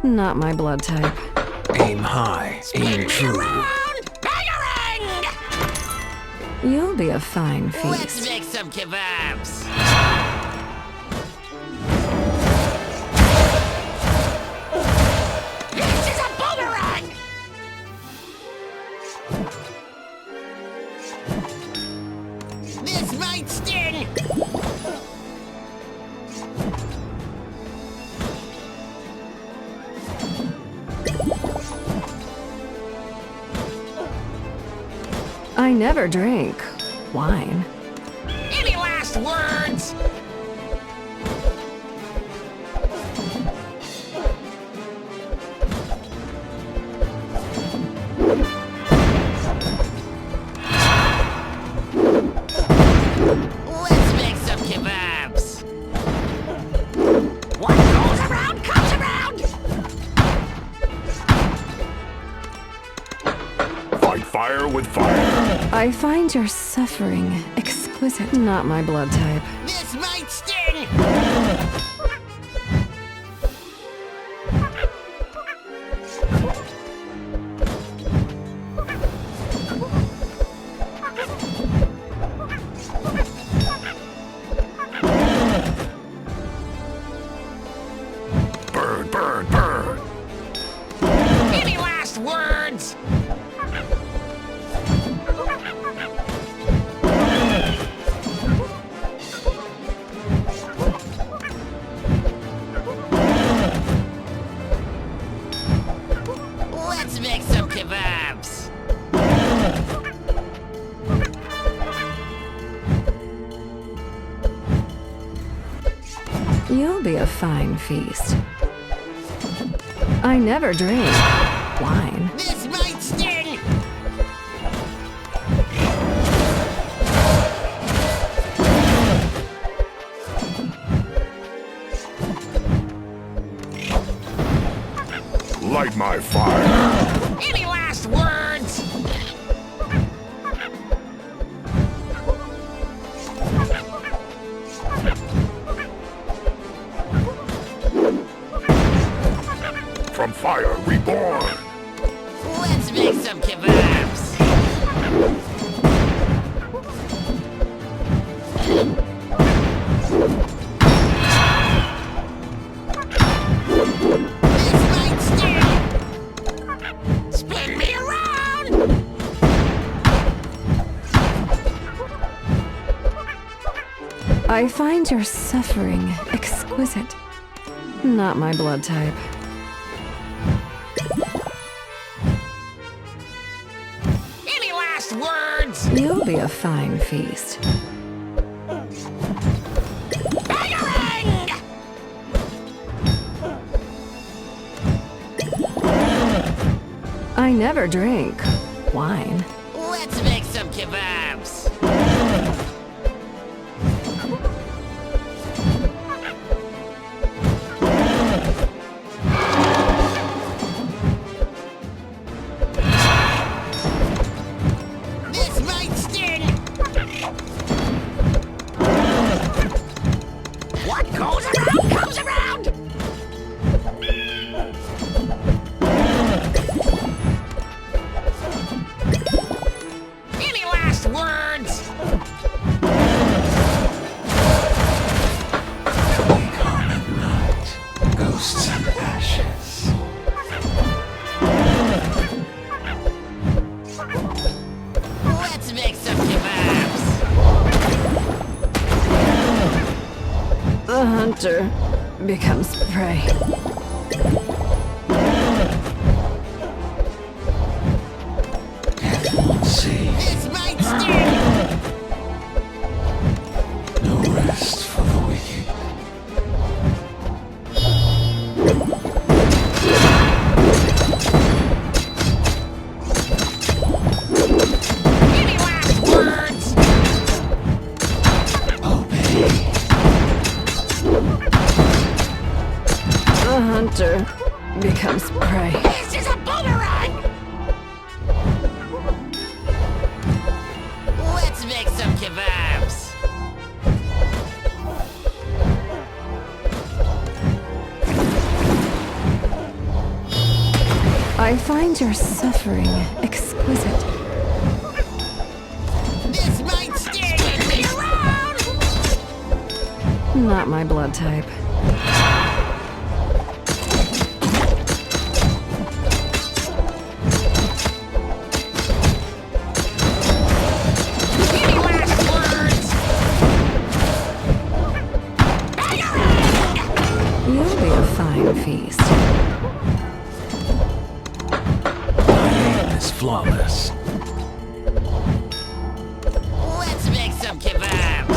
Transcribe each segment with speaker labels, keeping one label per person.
Speaker 1: Not my blood type.
Speaker 2: Aim high, aim true.
Speaker 1: You'll be a fine
Speaker 3: Let's
Speaker 1: feast.
Speaker 3: make some kebabs. This is a boomerang! This might sting!
Speaker 1: I never drink wine.
Speaker 3: Any last words? Let's make some kebabs. What goes around comes around.
Speaker 2: Fight fire with fire.
Speaker 1: I find your suffering exquisite. Not my blood type.
Speaker 3: This might sting.
Speaker 2: Burn, burn, burn.
Speaker 3: Any last words? Let's make some kebabs.
Speaker 1: You'll be a fine feast. I never drink wine.
Speaker 3: This might sting.
Speaker 2: Light my fire.
Speaker 3: Any last words?
Speaker 2: From fire reborn.
Speaker 3: Let's make some kebabs. This might sting. Spin me around.
Speaker 1: I find your suffering exquisite. Not my blood type.
Speaker 3: Any last words?
Speaker 1: You'll be a fine feast.
Speaker 3: Bangarang!
Speaker 1: I never drink wine.
Speaker 3: Let's make some kebabs. This might sting. What goes around comes around. Any last words?
Speaker 2: Come at night. Ghosts and ashes.
Speaker 3: Let's make some kebabs.
Speaker 1: The hunter becomes prey.
Speaker 2: See,
Speaker 3: This might sting.
Speaker 2: no rest for the wicked.
Speaker 3: Any last words?
Speaker 2: Obey.
Speaker 1: The hunter becomes prey.
Speaker 3: This is a boomerang.
Speaker 1: find your suffering exquisite.
Speaker 3: This might sting. Be around.
Speaker 1: Not my blood type.
Speaker 3: Any last words? Hang around.
Speaker 1: You'll be a fine feast.
Speaker 2: My aim is flawless.
Speaker 3: Let's make some kebabs.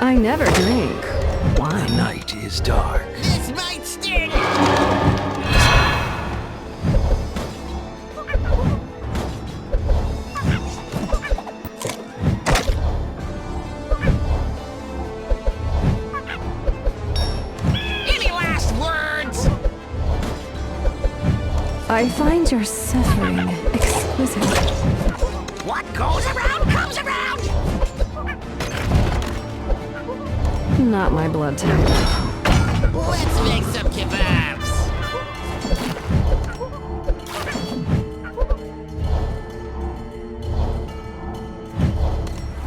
Speaker 1: I never drink
Speaker 2: The
Speaker 1: wine.
Speaker 2: night is dark.
Speaker 3: This might sting. Any last words?
Speaker 1: I find your suffering exquisite.
Speaker 3: What goes around comes around.
Speaker 1: Not my blood type.
Speaker 3: Let's make some kebabs.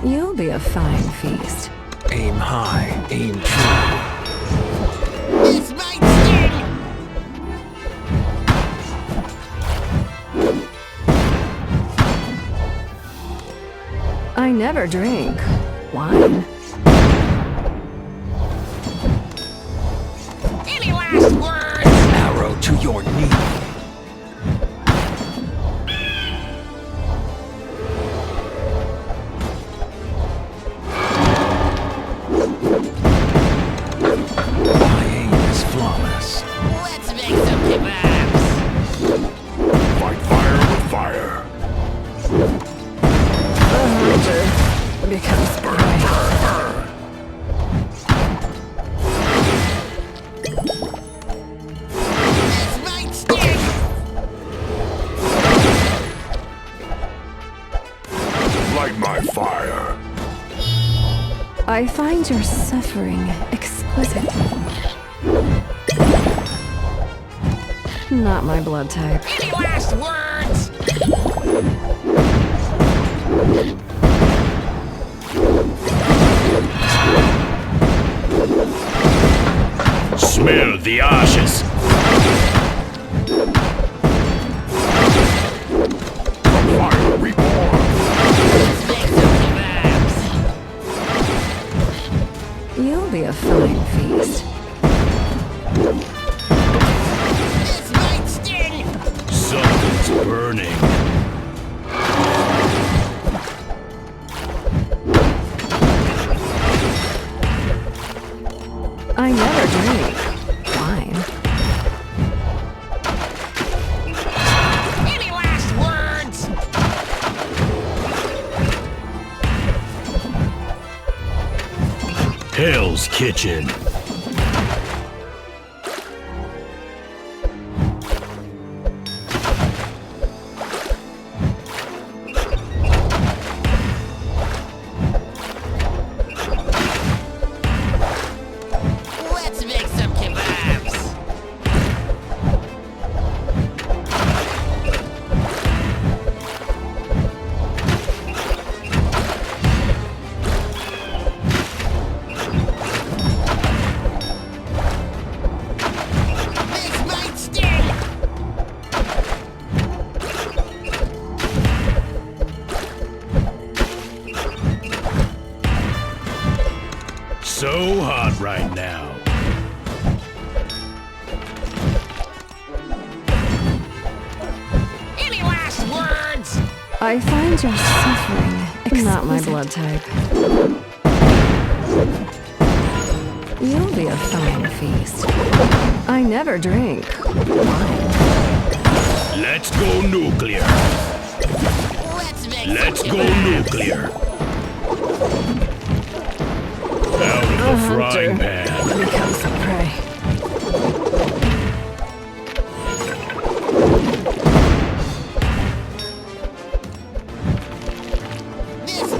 Speaker 1: You'll be a fine feast.
Speaker 2: Aim high, aim true.
Speaker 3: This might sting.
Speaker 1: I never drink wine.
Speaker 3: Any last words?
Speaker 2: Arrow to your knee. My aim is flawless.
Speaker 3: Let's make some kebabs.
Speaker 2: Fight fire with fire.
Speaker 1: The hunter becomes prey.
Speaker 3: This might sting.
Speaker 2: Light my fire.
Speaker 1: I find your suffering exquisite. Not my blood type.
Speaker 3: Any last words?
Speaker 4: Smell the ashes.
Speaker 2: Fire reborn.
Speaker 3: Let's make some kebabs.
Speaker 1: You'll be a fine feast.
Speaker 3: This might sting.
Speaker 4: Something's burning.
Speaker 1: I never drink wine.
Speaker 3: Any last words?
Speaker 4: Hell's Kitchen.
Speaker 3: Let's make some kebabs. This might sting.
Speaker 4: So hot right now.
Speaker 3: Any last words?
Speaker 1: I find your suffering exquisite. Not my blood type. You'll be a fine feast. I never drink wine.
Speaker 4: Let's go nuclear.
Speaker 3: Let's make
Speaker 4: Let's
Speaker 3: some
Speaker 4: go
Speaker 3: kebabs.
Speaker 4: nuclear. Out of the frying pan.
Speaker 1: Becomes a prey.
Speaker 3: This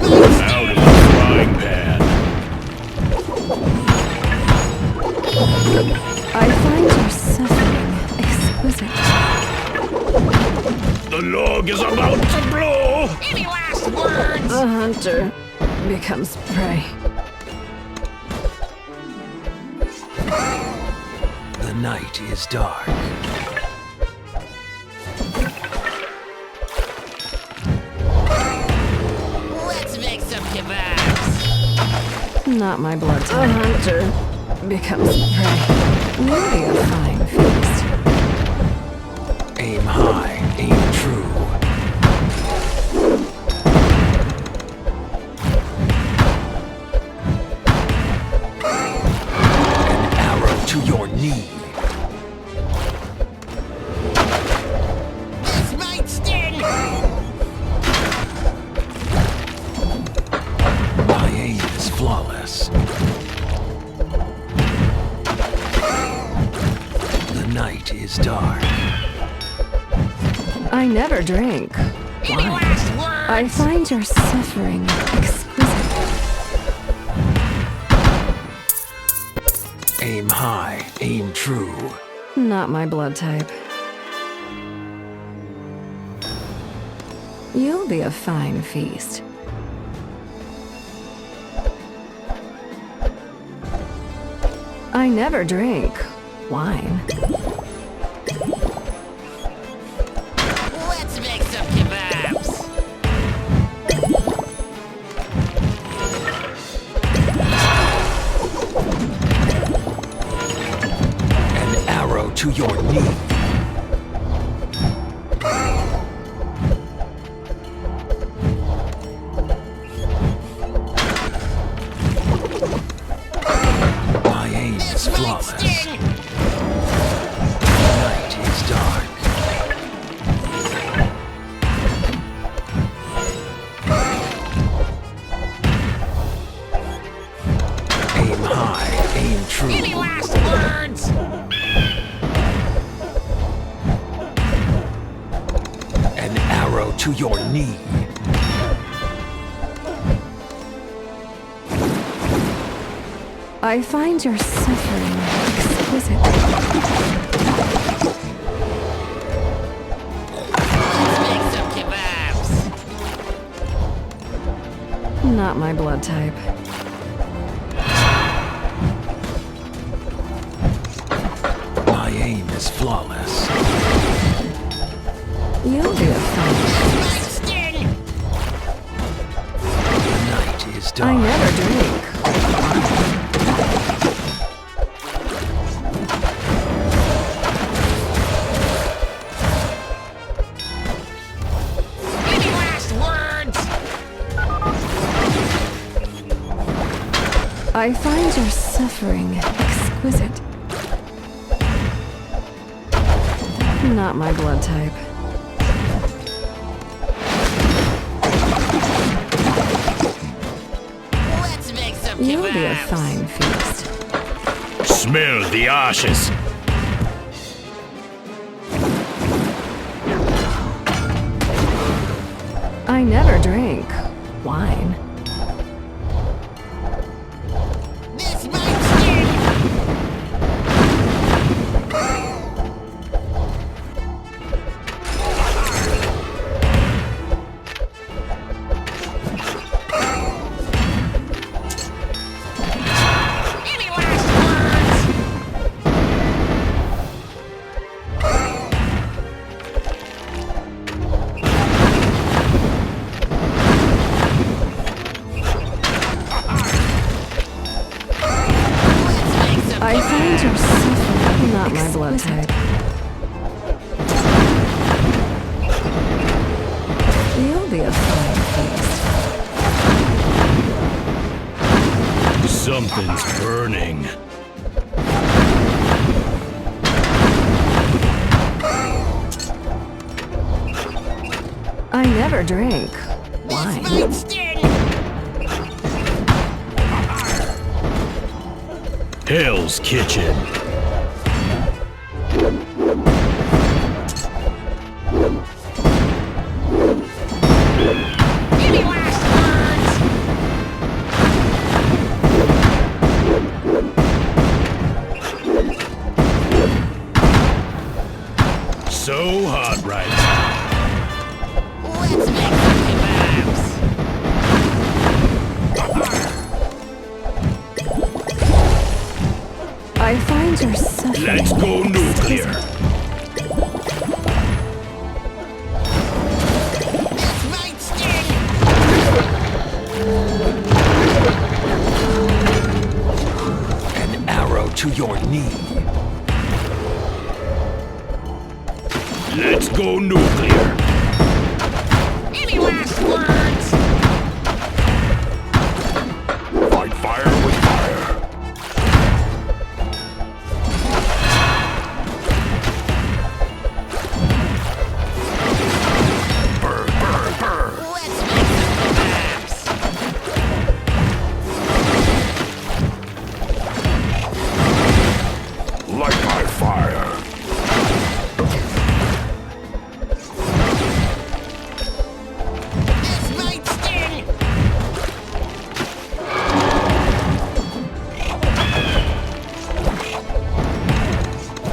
Speaker 1: I find your suffering exquisite.
Speaker 4: The log is about to blow!
Speaker 3: Any last words?
Speaker 1: The hunter becomes prey.
Speaker 2: The night is dark.
Speaker 3: Let's make some kebabs.
Speaker 1: Not my blood type. The hunter becomes prey. Really a fine feast.
Speaker 2: Aim high, aim true. An arrow to your knee.
Speaker 3: This might sting.
Speaker 2: My aim is flawless. The night is dark.
Speaker 1: I never drink.
Speaker 3: Any last words?
Speaker 1: I find your suffering exquisite.
Speaker 2: Aim high, aim true.
Speaker 1: Not my blood type. You'll be a fine feast. I never drink wine.
Speaker 3: Let's make some kebabs.
Speaker 2: An arrow to your knee. My aim is
Speaker 3: This might
Speaker 2: flawless.
Speaker 3: sting.
Speaker 2: The night is dark. Aim high, aim true.
Speaker 3: Any last words?
Speaker 2: An arrow to your knee.
Speaker 1: I find your suffering exquisite.
Speaker 3: Let's make some kebabs.
Speaker 1: Not my blood type.
Speaker 2: My aim is flawless.
Speaker 1: You'll be a fine.
Speaker 3: Might sting.
Speaker 2: The night is dark.
Speaker 1: I never drink.
Speaker 3: Any last words?
Speaker 1: I find your suffering exquisite. Not my blood type.
Speaker 3: Let's make some
Speaker 1: You'll
Speaker 3: kebabs.
Speaker 1: be a fine feast.
Speaker 4: Smell the ashes!
Speaker 1: I never drink wine.
Speaker 3: This might sting. Any last words? Let's make some
Speaker 1: I find your suffering not my blood type. You'll be a fine feast.
Speaker 4: Something's burning.
Speaker 1: I never drink
Speaker 3: This
Speaker 1: wine.
Speaker 3: might sting.
Speaker 4: Hell's Kitchen.
Speaker 3: Any last words?
Speaker 1: find your suffering.
Speaker 4: Let's go nuclear.
Speaker 3: This might sting.
Speaker 2: An arrow to your knee.
Speaker 4: Let's go nuclear.
Speaker 3: Any last words?
Speaker 4: Fight fire with fire. Burn, burn, burn.
Speaker 3: Let's make some kebabs.
Speaker 4: Light my fire.
Speaker 3: This might sting.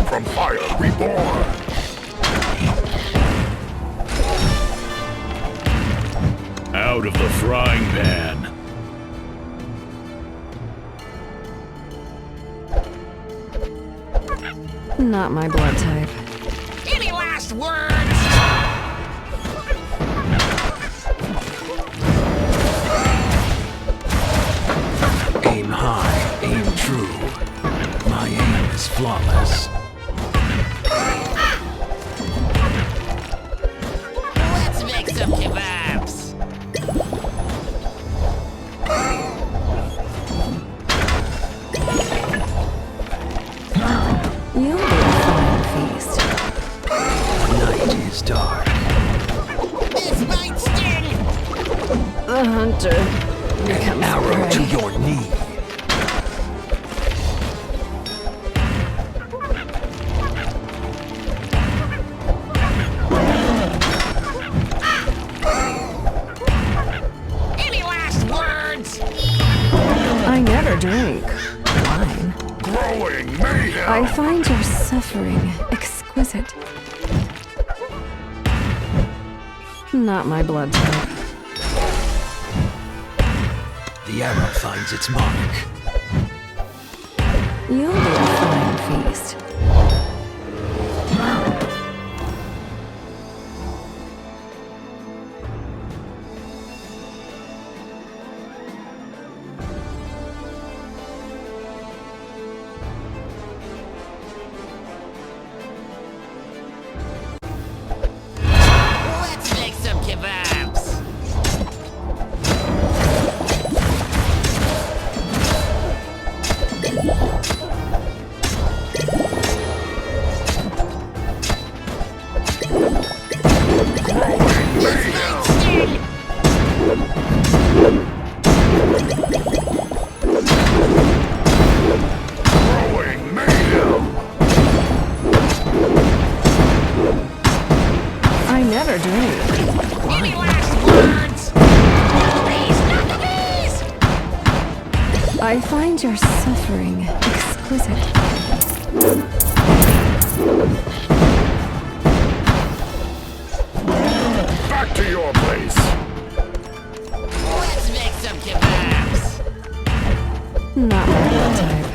Speaker 4: From fire reborn. Out of the frying pan.
Speaker 1: Not my blood type.
Speaker 3: Any last words?
Speaker 2: Aim high, aim true. My aim is flawless.
Speaker 3: Let's make some kebabs.
Speaker 1: You'll be a fine feast.
Speaker 2: The night is dark.
Speaker 3: This might sting.
Speaker 1: The hunter
Speaker 2: An
Speaker 1: becomes
Speaker 2: arrow to
Speaker 1: prey.
Speaker 2: your knee.
Speaker 3: Any last words?
Speaker 1: I never drink wine.
Speaker 4: Growing mayhem.
Speaker 1: I find your suffering exquisite. Not my blood type.
Speaker 2: The arrow finds its mark.
Speaker 1: You'll be a fine feast.
Speaker 3: Let's make some kebabs. This might sting.
Speaker 4: Growing mayhem.
Speaker 1: I never drink.
Speaker 3: Any last words? Please, not the bees!
Speaker 1: I find your suffering exquisite.
Speaker 4: Back to your place.
Speaker 3: Let's make some kebabs.
Speaker 1: Not my blood type.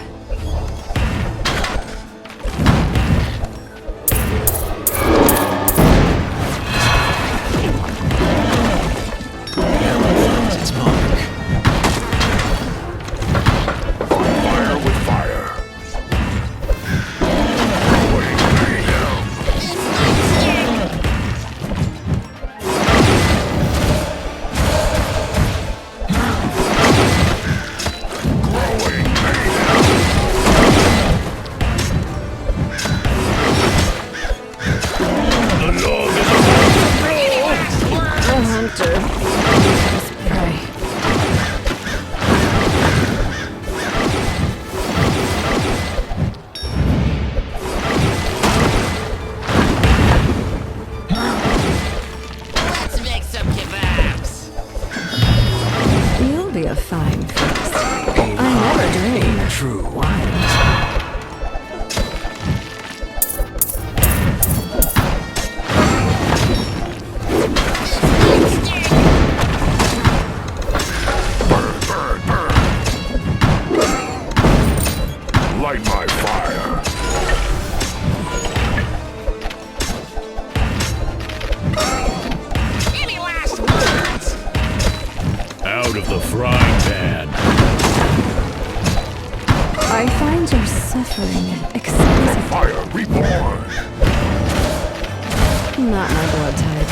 Speaker 2: The arrow finds its mark.
Speaker 4: Fire with fire. Growing mayhem.
Speaker 3: This might sting.
Speaker 4: Growing mayhem. The log is about to
Speaker 3: Any
Speaker 4: blow.
Speaker 3: last words?
Speaker 1: The hunter becomes prey.
Speaker 3: Let's make some kebabs.
Speaker 1: You'll be a fine feast.
Speaker 2: Aim
Speaker 1: I never
Speaker 2: high,
Speaker 1: drink
Speaker 2: aim true.
Speaker 1: wine.
Speaker 3: This might sting.
Speaker 4: Burn, burn, burn. Light my fire.
Speaker 1: suffering, excessive.
Speaker 4: Fire reborn.
Speaker 1: Not my blood type.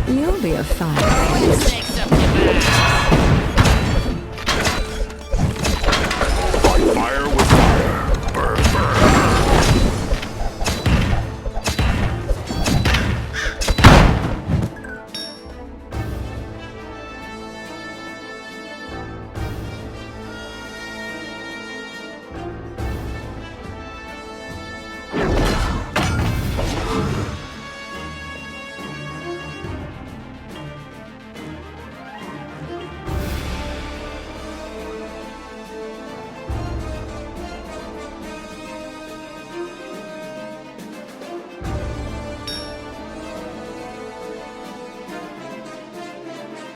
Speaker 1: You'll be a fine.
Speaker 3: Wait a sec.